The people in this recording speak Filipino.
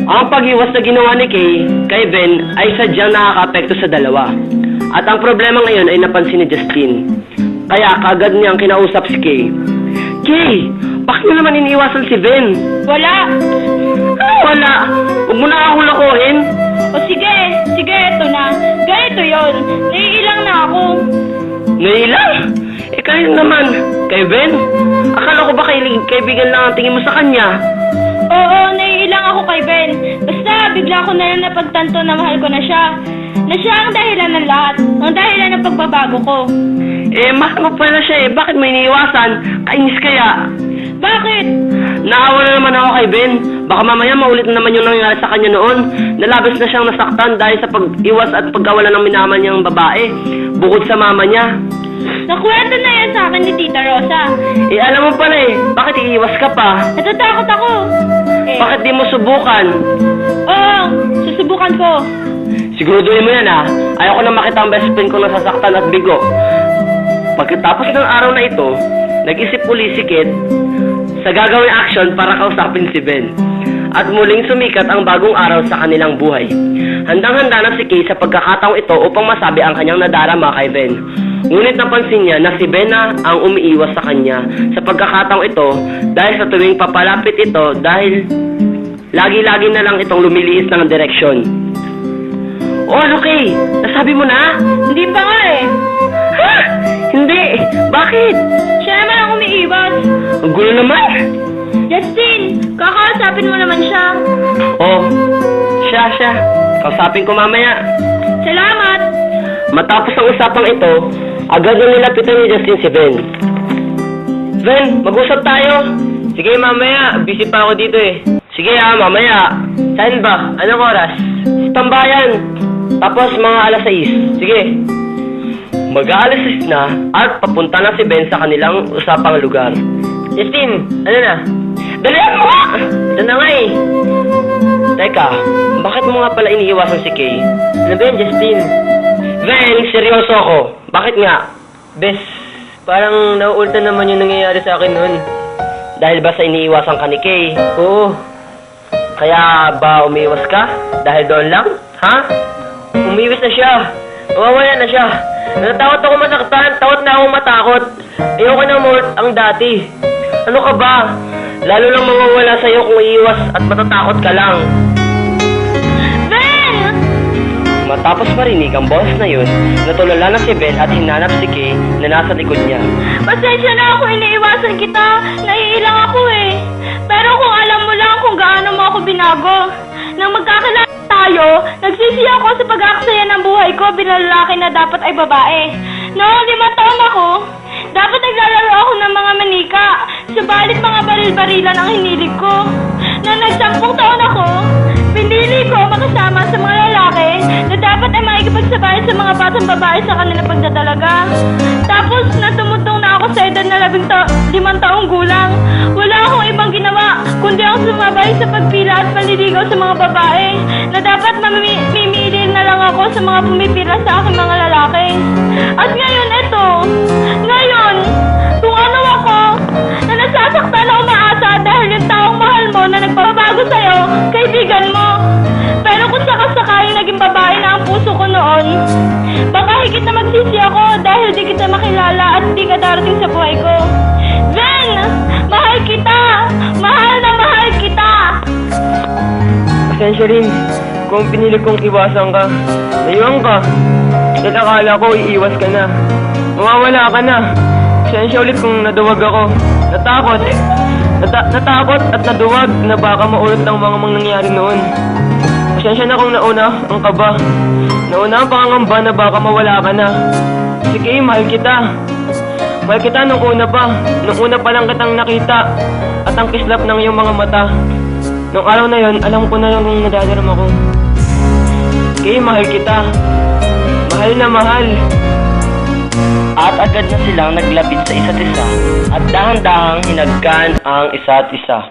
Ang pag-iwas na ginawa ni kay Ben ay sadyang nakaka-apekto sa dalawa. At ang problema ngayon ay napansin ni Justin. Kaya kagad niyang kinausap si Kay. Kay, bakit mo naman iniiwasan si Ben? Wala. Wala. Huwag mo na akong lakuhin. O sige, eto na. Ganito yon. Naiilang na ako. Nailang? Eh kayo naman, kay Ben? Akala ko ba kaibigan lang ang tingin mo sa kanya? Oo, naiilang ako kay Ben. Basta bigla ko na lang napagtanto na mahal ko na siya. Na siya ang dahilan ng lahat. Ang dahilan ng pagbabago ko. Eh, mahal mo pala siya eh. Bakit mo iniiwasan? Kainis kaya? Bakit? Naawa na naman ako kay Ben. Baka mamaya maulit na naman yung nangyari sa kanya noon. Nalabas na siyang nasaktan dahil sa pag-iwas at pagkawala ng minaman niyang babae. Bukod sa mama niya. Nakwento na yan sa akin ni Tita Rosa. Eh, alam mo pala eh. Bakit iiwas ka pa? Natatakot ako. Bakit di mo subukan? Oo, susubukan ko. Siguraduhin mo yan ha. Ayoko na makita ang best friend ko nasasaktan at bigo. Pagkatapos ng araw na ito, nag-isip uli si Kit sa gagawing action para kausapin si Ben. At muling sumikat ang bagong araw sa kanilang buhay. Handang-handa na si Kay sa pagkakataong ito upang masabi ang kanyang nadarama kay Ben. Ngunit napansin niya na si Ben na ang umiiwas sa kanya sa pagkakataong ito dahil sa tuwing papalapit ito dahil lagi-lagi na lang itong lumiliis ng direksyon. Oh, ano Kay? Nasabi mo na? Hindi pa nga eh. Ha? Hindi. Bakit? Siya naman ang umiiwas. Ang gulo naman. Justin, kakausapin mo naman siya. Oh, siya. Kausapin ko mamaya. Salamat. Matapos ang usapang ito, agad na nilapitan ni Justin si Ben. Ben, mag-usap tayo. Sige, mamaya. Busy pa ako dito eh. Sige mamaya. Saan ba? Anong oras? Sa tambayan. Tapos mga alas 6. Sige. Mag-aalas 6 na at papunta na si Ben sa kanilang usapang lugar. Justin, ano na? Dalihan mo nga! Ito na nga eh. Teka, bakit mo nga pala iniiwasan si Kay? Ano ba yan, Justin? Ben, seryoso ako. Bakit nga? Bes, parang nauulta naman yung nangyayari sa akin noon. Dahil ba sa iniiwasan ka ni Kay? Oo. Kaya ba umiiwas ka? Dahil doon lang? Ha? Umiiwas na siya. Mawawala na siya. Natatakot ako masaktan. Takot na akong matakot. Ayoko na mo ang dati. Ano ka ba? Lalo lang mawawala sa'yo kung iiwas at matatakot ka lang. Ben! Matapos marinig ang boss na yun, natulala na si Ben at hinanap si Kay na nasa likod niya. Pasensya na ako, iniiwasan kita. Naiilang ako eh. Pero kung alam mo lang kung gaano mo ako binago. Nang magkakilala tayo, nagsisi ako sa pag-aaksaya ng buhay ko bilang lalaki na dapat ay babae. Noong 5 taon ako, dapat naglalaro ako ng mga manika. Subalit mga baril-barilan ang hinilig ko. Nang 10 taon ako, pinili ko makasama sa mga lalaki na dapat ay makikipagsabay sa mga batang babae sa kanilang pagdadalaga. Tapos, natumutong na ako sa edad na 5 taong gulang. Wala akong ibang ginawa, kundi ang sumabay sa pagpila at panliligaw sa mga babae na dapat mamimili na lang ako sa mga pumipila sa aking mga lalaki. At ngayon, ngayon, kung ano ako, na nasasaktan o maasa dahil yung taong mahal mo na nagpapabago sa'yo, kaibigan mo. Pero kung sakasakaling naging babae na ang puso ko noon, baka higit na magsisi ako dahil di kita makilala at di ka darating sa buhay ko. Ben! Mahal kita! Mahal na mahal kita! Pasensya rin kung pinili kong iwasan ka. Naiwan ka. Dahil akala ko iiwas ka na. Mawawala ka na. Pasensya ulit kung naduwag ako. Natakot. Natakot at naduwag na baka maulit ang mga nangyari noon. Pasensya na kung nauna ang kaba. Nauna ang pangangamba na baka mawala ka na. Sige, mahal kita. Mahal kita nung una pa. Nung una pa lang kitang nakita. At ang kislap ng iyong mga mata. Nung araw na yon, alam ko na yung nadadarama ko. Sige, mahal kita. Mahal na mahal. At agad na silang naglapit sa isa't isa at dahan-dahang hinagkan ang isa't isa.